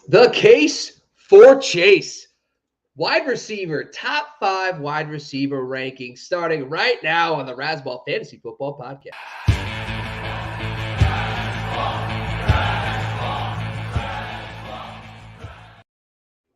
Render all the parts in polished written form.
The case for Chase. Wide receiver, top 5 wide receiver rankings starting right now on the Razzball Fantasy Football Podcast.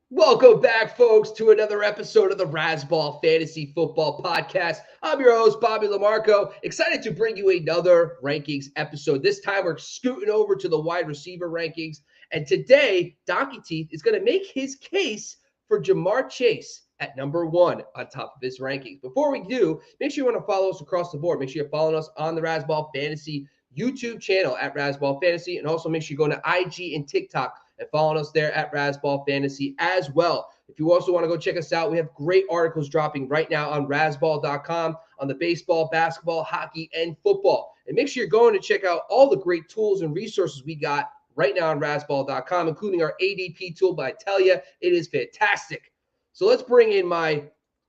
Welcome back, folks, to another episode of the Razzball Fantasy Football Podcast. I'm your host, Bobby Lamarco. Excited to bring you another rankings episode. This time, we're scooting over to the wide receiver rankings. And today, Donkey Teeth is going to make his case for Jamar Chase at number 1 on top of his rankings. Before we do, make sure you want to follow us across the board. Make sure you're following us on the Razzball Fantasy YouTube channel at Razzball Fantasy. And also make sure you go to IG and TikTok and following us there at Razzball Fantasy as well. If you also want to go check us out, we have great articles dropping right now on razzball.com on the baseball, basketball, hockey, and football. And make sure you're going to check out all the great tools and resources we got right now on razzball.com, including our ADP tool. But I tell you, it is fantastic. So let's bring in my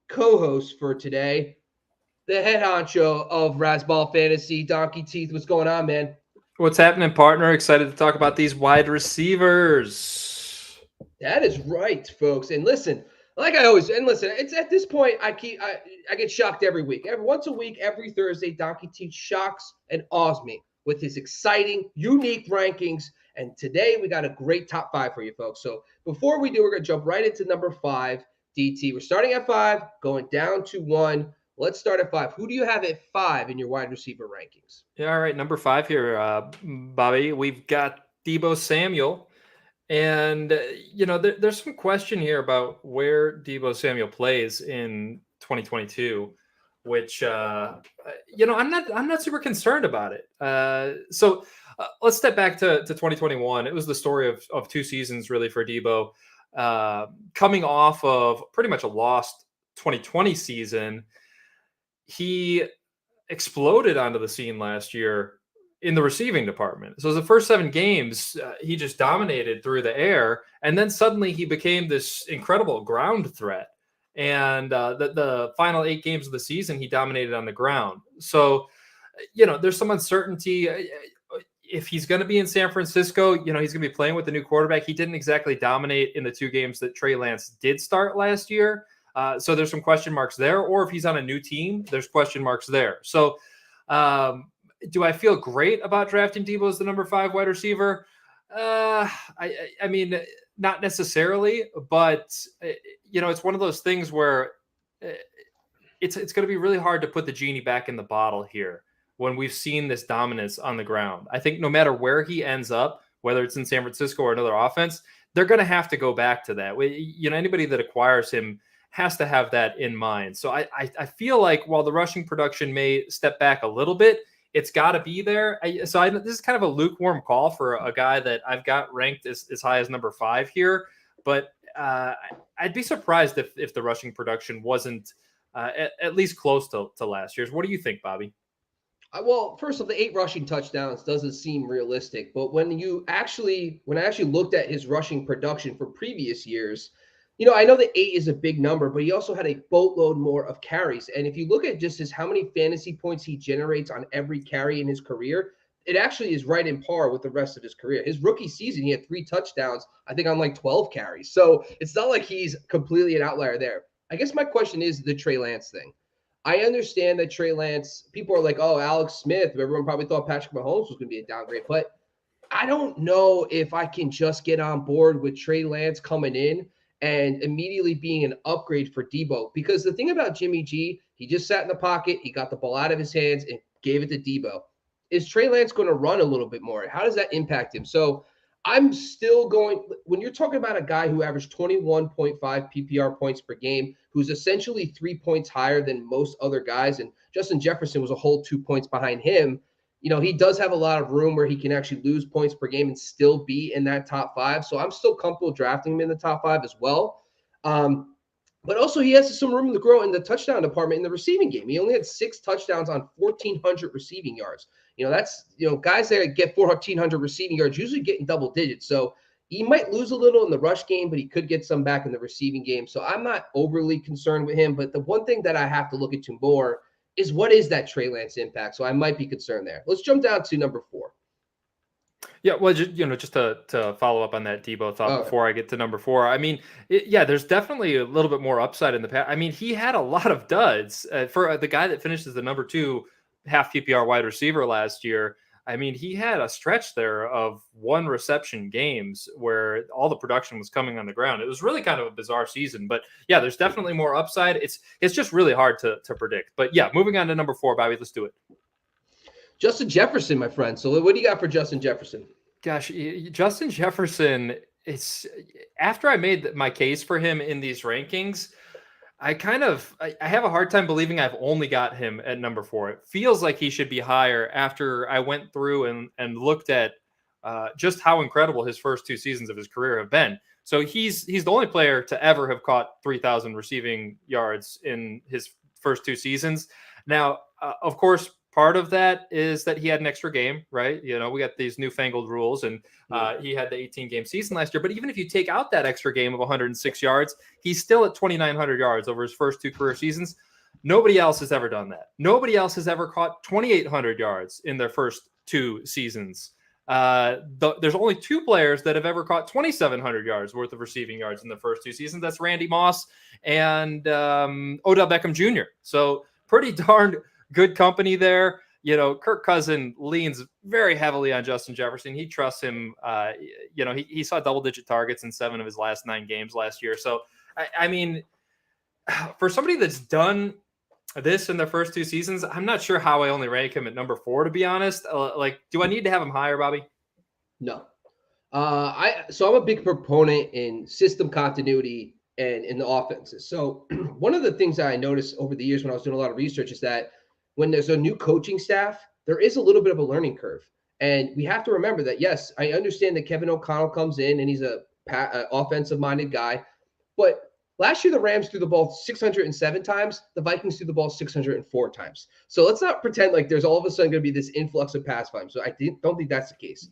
co-host for today, the head honcho of Razzball Fantasy, Donkey Teeth. What's going on, man? What's happening, partner? Excited to talk about these wide receivers. That is right, folks. And listen, it's at this point, I get shocked every week. Once a week, every Thursday, Donkey Teeth shocks and awes me with his exciting, unique rankings. And today we got a great top 5 for you folks. So before we do, we're going to jump right into number 5, DT. We're starting at 5, going down to 1. Let's start at 5. Who do you have at 5 in your wide receiver rankings? Yeah, all right. Number 5 here, Bobby. We've got Deebo Samuel. And, there's some question here about where Deebo Samuel plays in 2022, which, I'm not super concerned about it. So let's step back to 2021. It was the story of 2 seasons, really, for Deebo, coming off of pretty much a lost 2020 season. He exploded onto the scene last year in the receiving department. So the first 7 games, he just dominated through the air. And then suddenly he became this incredible ground threat. And the final 8 games of the season, he dominated on the ground. So, there's some uncertainty. If he's going to be in San Francisco, he's going to be playing with the new quarterback. He didn't exactly dominate in the 2 games that Trey Lance did start last year. So there's some question marks there. Or if he's on a new team, there's question marks there. So do I feel great about drafting Deebo as the number 5 wide receiver? I mean, not necessarily, but it's one of those things where it's going to be really hard to put the genie back in the bottle here when we've seen this dominance on the ground. I think no matter where he ends up, whether it's in San Francisco or another offense, they're going to have to go back to that. Anybody that acquires him has to have that in mind. So I feel like while the rushing production may step back a little bit, it's got to be there. This is kind of a lukewarm call for a guy that I've got ranked as high as number 5 here. But I'd be surprised if the rushing production wasn't at least close to last year's. What do you think, Bobby? Well, first of all, the 8 rushing touchdowns doesn't seem realistic. But when I actually looked at his rushing production for previous years, I know that 8 is a big number, but he also had a boatload more of carries. And if you look at just how many fantasy points he generates on every carry in his career, it actually is right in par with the rest of his career. His rookie season, he had 3 touchdowns, I think on like 12 carries. So it's not like he's completely an outlier there. I guess my question is the Trey Lance thing. I understand that Trey Lance, people are like, oh, Alex Smith, everyone probably thought Patrick Mahomes was going to be a downgrade, but I don't know if I can just get on board with Trey Lance coming in and immediately being an upgrade for Deebo. Because the thing about Jimmy G, he just sat in the pocket, he got the ball out of his hands and gave it to Deebo. Is Trey Lance going to run a little bit more? How does that impact him? So I'm still going, when you're talking about a guy who averaged 21.5 PPR points per game, who's essentially 3 points higher than most other guys, and Justin Jefferson was a whole 2 points behind him, he does have a lot of room where he can actually lose points per game and still be in that top 5. So I'm still comfortable drafting him in the top 5 as well. But also he has some room to grow in the touchdown department in the receiving game. He only had 6 touchdowns on 1,400 receiving yards. That's, guys that get 1,400 receiving yards usually get in double digits. So he might lose a little in the rush game, but he could get some back in the receiving game. So I'm not overly concerned with him. But the one thing that I have to look into more is what is that Trey Lance impact? So I might be concerned there. Let's jump down to number 4. Yeah, well, just to follow up on that Deebo thought Oh, before I get to number 4. I mean, yeah, there's definitely a little bit more upside in the past. I mean, he had a lot of duds for the guy that finished as the number 2 half PPR wide receiver last year. I mean, he had a stretch there of one reception games where all the production was coming on the ground. It was really kind of a bizarre season, but yeah, there's definitely more upside. It's just really hard to predict. But yeah, moving on to number 4, Bobby, let's do it. Justin Jefferson, my friend. So what do you got for Justin Jefferson? Gosh, Justin Jefferson, it's after I made my case for him in these rankings, I have a hard time believing I've only got him at number 4. It feels like he should be higher after I went through and looked at just how incredible his first 2 seasons of his career have been. So he's the only player to ever have caught 3,000 receiving yards in his first 2 seasons. Now, of course, part of that is that he had an extra game, right? You know, we got these newfangled rules, and he had the 18-game season last year. But even if you take out that extra game of 106 yards, he's still at 2,900 yards over his first 2 career seasons. Nobody else has ever done that. Nobody else has ever caught 2,800 yards in their first 2 seasons. There's only 2 players that have ever caught 2,700 yards worth of receiving yards in the first 2 seasons. That's Randy Moss and Odell Beckham Jr. So pretty darn good company there. You know, Kirk Cousins leans very heavily on Justin Jefferson. He trusts him. He saw double-digit targets in 7 of his last 9 games last year. So, I mean, for somebody that's done this in their first 2 seasons, I'm not sure how I only rank him at number 4, to be honest. Do I need to have him higher, Bobby? No. I'm a big proponent in system continuity and in the offenses. So one of the things that I noticed over the years when I was doing a lot of research is that when there's a new coaching staff, there is a little bit of a learning curve. And we have to remember that, yes, I understand that Kevin O'Connell comes in and he's a offensive minded guy, but last year the Rams threw the ball 607 times, the Vikings threw the ball 604 times. So let's not pretend like there's all of a sudden going to be this influx of pass volume. So don't think that's the case.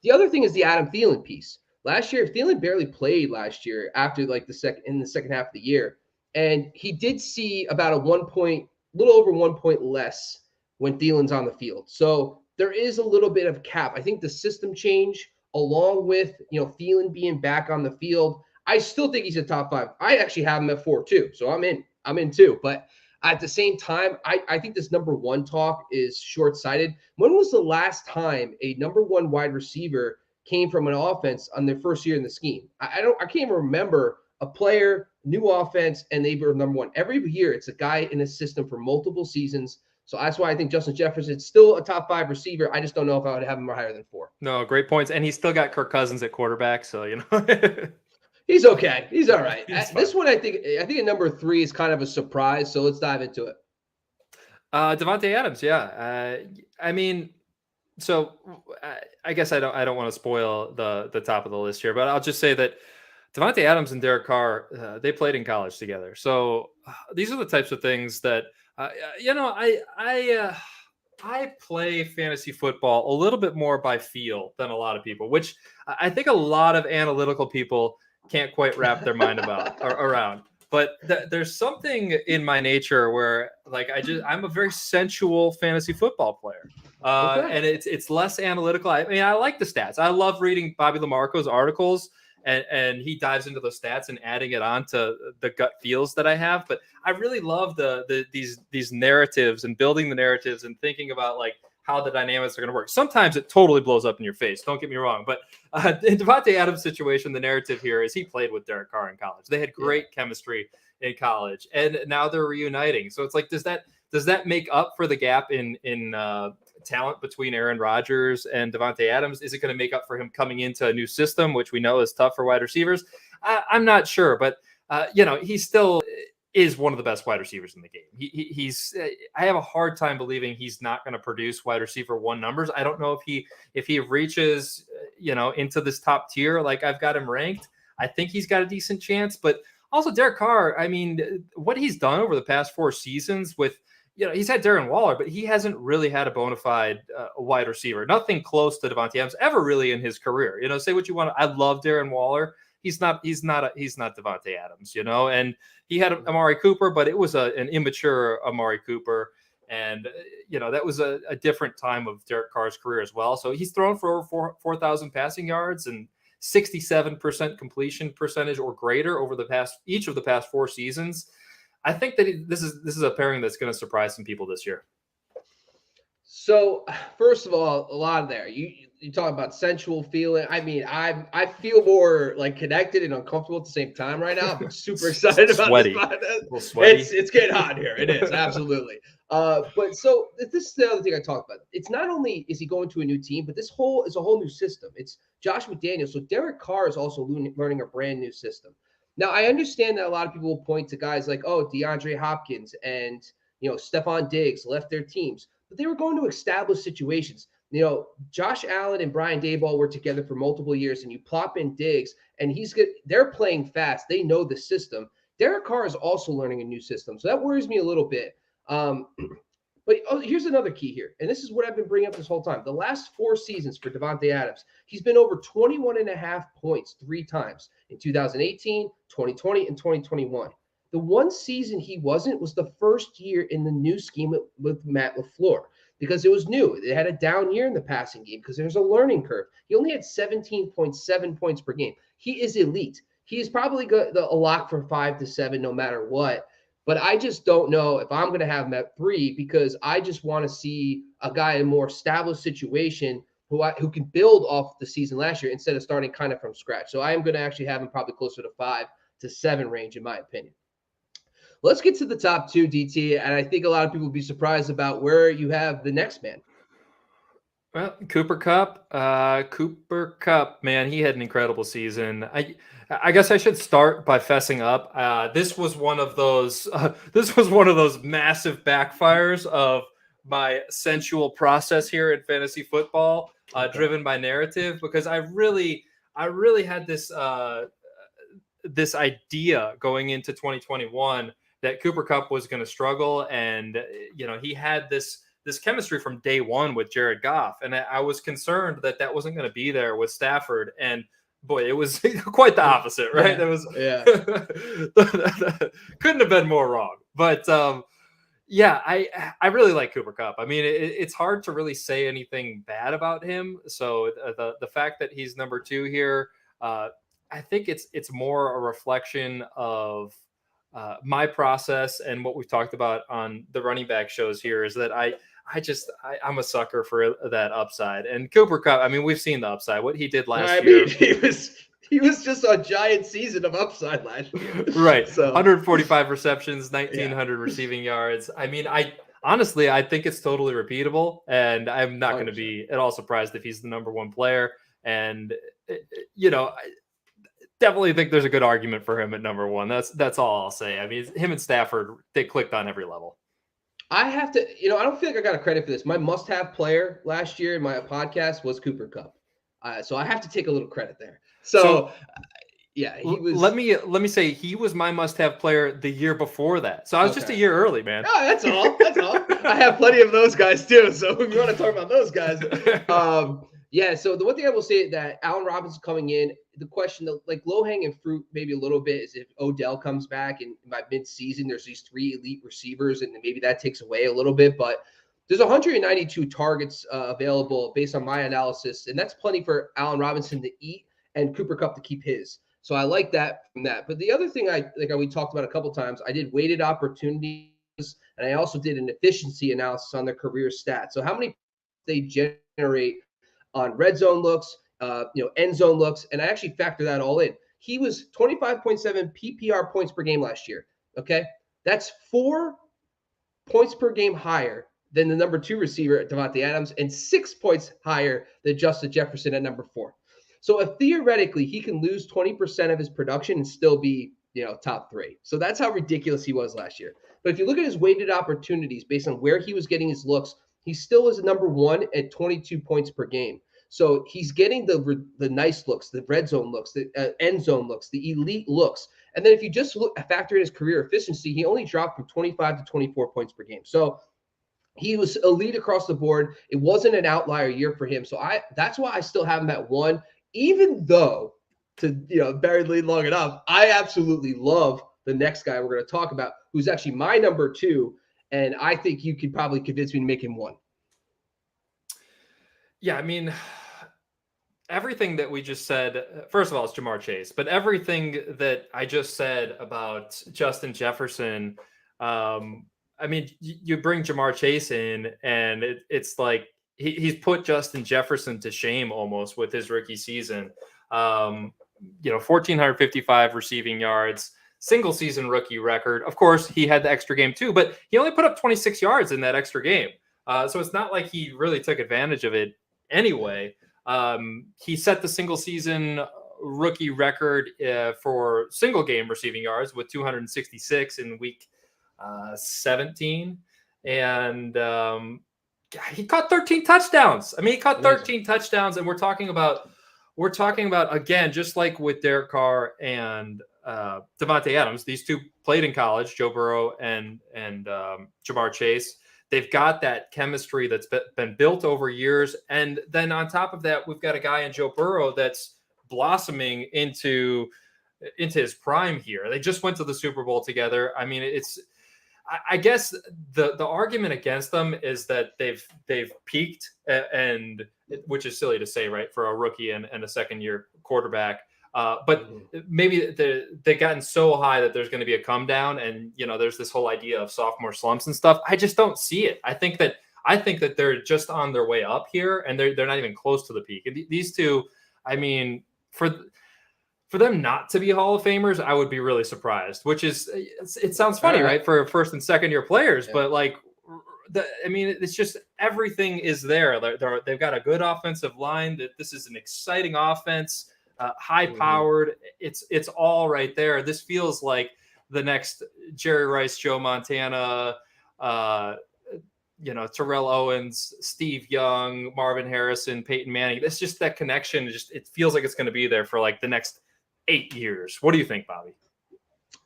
The other thing is the Adam Thielen piece. Last year, Thielen barely played last year after like the second half of the year, and he did see about a little over 1 point less when Thielen's on the field. So there is a little bit of cap. I think the system change, along with Thielen being back on the field, I still think he's a top 5. I actually have him at 4 too, so I'm in too. But at the same time, I think this number 1 talk is short-sighted. When was the last time a number 1 wide receiver came from an offense on their first year in the scheme? I can't even remember a player, new offense, and they were number 1. Every year, it's a guy in a system for multiple seasons. So that's why I think Justin Jefferson is still a top 5 receiver. I just don't know if I would have him higher than 4. No, great points. And he's still got Kirk Cousins at quarterback, so He's okay. He's all right. This one, I think at number 3 is kind of a surprise. So let's dive into it. Davante Adams, yeah. I mean, so I guess I don't want to spoil the top of the list here, but I'll just say that Davante Adams and Derek Carr, they played in college together. So these are the types of things that I play fantasy football a little bit more by feel than a lot of people, which I think a lot of analytical people can't quite wrap their mind around. But there's something in my nature where, like, I'm a very sensual fantasy football player, and it's less analytical. I mean, I like the stats. I love reading Bobby Lamarco's articles, and he dives into those stats and adding it on to the gut feels that I have. But I really love these narratives and building the narratives and thinking about like how the dynamics are going to work. Sometimes it totally blows up in your face. Don't get me wrong. But in Davante Adams' situation, the narrative here is he played with Derek Carr in college. They had great chemistry in college, and now they're reuniting. So it's like, does that make up for the gap in talent between Aaron Rodgers and Davante Adams? Is it going to make up for him coming into a new system, which we know is tough for wide receivers? I'm not sure, but he still is one of the best wide receivers in the game. I have a hard time believing he's not going to produce wide receiver 1 numbers. I don't know if he reaches, into this top tier, like I've got him ranked. I think he's got a decent chance, but also Derek Carr, I mean, what he's done over the past 4 seasons with, he's had Darren Waller, but he hasn't really had a bona fide wide receiver. Nothing close to Davante Adams ever really in his career. Say what you want. I love Darren Waller. He's not Davante Adams, and he had Amari Cooper, but it was an immature Amari Cooper. And, that was a different time of Derek Carr's career as well. So he's thrown for over 4,000 passing yards and 67% completion percentage or greater over each of the past 4 seasons. I think that this is a pairing that's going to surprise some people this year. So, first of all, a lot of there. You talk about sensual feeling. I mean, I feel more like connected and uncomfortable at the same time right now. I'm super excited about this podcast. It's getting hot here. It is absolutely. But so this is the other thing I talked about. It's not only is he going to a new team, but this is a whole new system. It's Josh McDaniels. So Derek Carr is also learning a brand new system. Now, I understand that a lot of people will point to guys like, DeAndre Hopkins and Stephon Diggs left their teams, but they were going to established situations. Josh Allen and Brian Daboll were together for multiple years, and you plop in Diggs, and they're playing fast. They know the system. Derek Carr is also learning a new system, so that worries me a little bit. But here's another key here, and this is what I've been bringing up this whole time. The last 4 seasons for Davante Adams, he's been over 21.5 points 3 times in 2018, 2020, and 2021. The one season he wasn't was the first year in the new scheme with Matt LaFleur, because it was new. They had a down year in the passing game because there's a learning curve. He only had 17.7 points per game. He is elite. He is probably a lock for 5 to 7 no matter what. But I just don't know if I'm going to have him at 3, because I just want to see a guy in a more established situation who can build off the season last year instead of starting kind of from scratch. So I am going to actually have him probably closer to 5 to 7 range, in my opinion. Let's get to the top 2, DT, and I think a lot of people will be surprised about where you have the next man. Well, Cooper Kupp, man, he had an incredible season. I guess I should start by fessing up. This was one of those massive backfires of my sensual process here in fantasy football, driven by narrative, because I really had this this idea going into 2021 that Cooper Kupp was going to struggle, and he had this chemistry from day one with Jared Goff, and I was concerned that wasn't going to be there with Stafford, and boy, it was quite the opposite, right? It was couldn't have been more wrong. But I really like Cooper Kupp. I mean, it's hard to really say anything bad about him. So the fact that he's number 2 here, I think it's more a reflection of my process, and what we've talked about on the running back shows here is that I'm a sucker for that upside. And Cooper Kupp, I mean, we've seen the upside. What he did last year. He was just a giant season of upside last year. Right. So 145 receptions, 1,900 receiving yards. I mean, I think it's totally repeatable, and I'm not going to be at all surprised if he's the number 1 player. And I definitely think there's a good argument for him at number 1. That's all I'll say. I mean, him and Stafford, they clicked on every level. I have to, I don't feel like I got a credit for this. My must-have player last year in my podcast was Cooper Kupp. So I have to take a little credit there. So yeah, he was. Let me say he was my must-have player the year before that. So I was just a year early, man. Oh, that's all. That's all. I have plenty of those guys too. So if you want to talk about those guys, So the one thing I will say that Allen Robinson coming in, the question, like low-hanging fruit, maybe a little bit, is if Odell comes back and by mid-season there's these 3 elite receivers, and maybe that takes away a little bit. But there's 192 targets available based on my analysis, and that's plenty for Allen Robinson to eat and Cooper Kupp to keep his. So I like that from that. But the other thing we talked about a couple times, I did weighted opportunities, and I also did an efficiency analysis on their career stats. So how many they generate on red zone looks, end zone looks, and I actually factor that all in. He was 25.7 PPR points per game last year. Okay, that's 4 points per game higher than the number 2 receiver at Davante Adams, and 6 points higher than Justin Jefferson at number 4. So theoretically, he can lose 20% of his production and still be, top 3. So that's how ridiculous he was last year. But if you look at his weighted opportunities based on where he was getting his looks, he still was number 1 at 22 points per game. So he's getting the nice looks, the red zone looks, the end zone looks, the elite looks. And then if you just factor in his career efficiency, he only dropped from 25 to 24 points per game. So he was elite across the board. It wasn't an outlier year for him. So that's why I still have him at 1, even though, to bury the lead long enough, I absolutely love the next guy we're going to talk about, who's actually my number 2. And I think you could probably convince me to make him 1. Yeah, I mean, everything that we just said, first of all, it's Jamar Chase, but everything that I just said about Justin Jefferson, I mean, you bring Jamar Chase in, and it's like he's put Justin Jefferson to shame almost with his rookie season. 1,455 receiving yards, single season rookie record. Of course, he had the extra game too, but he only put up 26 yards in that extra game. So it's not like he really took advantage of it anyway. He set the single season rookie record for single game receiving yards with 266 in week 17. And he caught 13 touchdowns. I mean, he caught 13 touchdowns, and we're talking about again, just like with Derek Carr and Davante Adams, these two played in college, Joe Burrow and Jamar Chase. They've got that chemistry that's been built over years. And then on top of that, we've got a guy in Joe Burrow that's blossoming into his prime here. They just went to the Super Bowl together. I mean, I guess the argument against them is that they've peaked, and which is silly to say, right, for a rookie and a second year quarterback. But maybe they've gotten so high that there's going to be a come down, and there's this whole idea of sophomore slumps and stuff. I just don't see it. I think that they're just on their way up here, and they're not even close to the peak. And these two, I mean, for them not to be Hall of Famers, I would be really surprised. Which is, it sounds funny, right, for first and second year players, but like, it's just everything is there. They've got a good offensive line. That this is an exciting offense. High powered. It's all right there. This feels like the next Jerry Rice, Joe Montana, Terrell Owens, Steve Young, Marvin Harrison, Peyton Manning. It's just that connection. It feels like it's going to be there for like the next 8 years. What do you think, Bobby?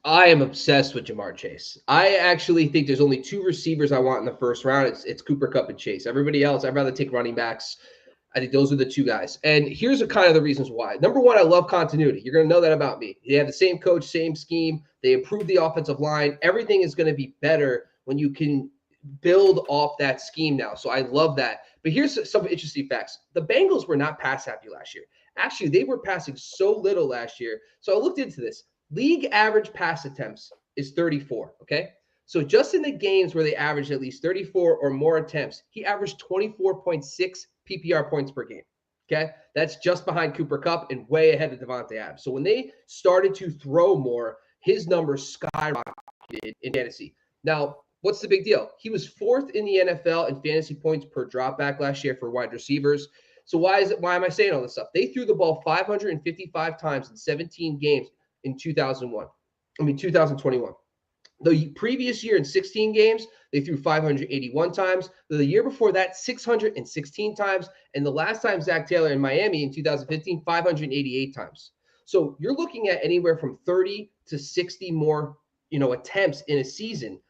I am obsessed with Jamar Chase. I actually think there's only 2 receivers I want in the first round. It's Cooper Kupp and Chase. Everybody else, I'd rather take running backs. I think those are the 2 guys. And here's kind of the reasons why. Number one, I love continuity. You're going to know that about me. They have the same coach, same scheme. They improve the offensive line. Everything is going to be better when you can build off that scheme now. So I love that. But here's some interesting facts. The Bengals were not pass happy last year. Actually, they were passing so little last year. So I looked into this. League average pass attempts is 34, okay? So just in the games where they averaged at least 34 or more attempts, he averaged 24.6 PPR points per game, okay? That's just behind Cooper Kupp and way ahead of Davante Adams. So when they started to throw more, his numbers skyrocketed in fantasy. Now, what's the big deal? He was 4th in the NFL in fantasy points per dropback last year for wide receivers. So why am I saying all this stuff? They threw the ball 555 times in 17 games in 2021. The previous year in 16 games, they threw 581 times. The year before that, 616 times. And the last time Zach Taylor in Miami in 2015, 588 times. So you're looking at anywhere from 30 to 60 more, attempts in a season.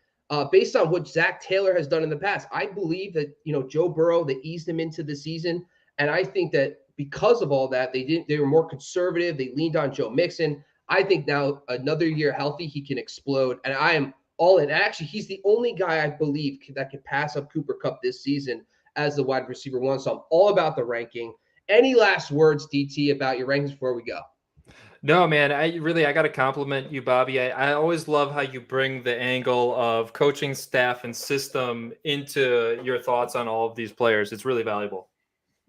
Based on what Zach Taylor has done in the past, I believe that, Joe Burrow, they eased him into the season. And I think that because of all that, they were more conservative. They leaned on Joe Mixon. I think now another year healthy, he can explode. And I am all in. Actually, he's the only guy I believe that can pass up Cooper Kupp this season as the wide receiver 1. So I'm all about the ranking. Any last words, DT, about your rankings before we go? No, man, I got to compliment you, Bobby. I always love how you bring the angle of coaching staff and system into your thoughts on all of these players. It's really valuable.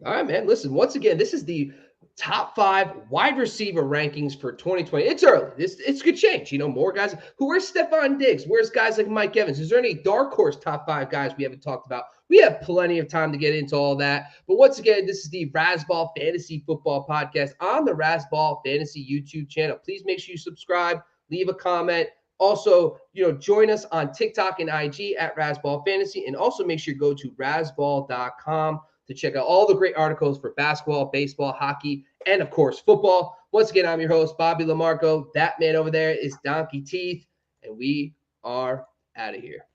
All right, man. Listen, once again, this is the top 5 wide receiver rankings for 2020. It's early. It's could change. More guys. Where's Stephon Diggs? Where's guys like Mike Evans? Is there any dark horse top 5 guys we haven't talked about? We have plenty of time to get into all that. But once again, this is the Razzball Fantasy Football Podcast on the Razzball Fantasy YouTube channel. Please make sure you subscribe, leave a comment. Also, join us on TikTok and IG at Razzball Fantasy. And also make sure you go to razzball.com to check out all the great articles for basketball, baseball, hockey, and, of course, football. Once again, I'm your host, Bobby LaMarco. That man over there is Donkey Teeth, and we are out of here.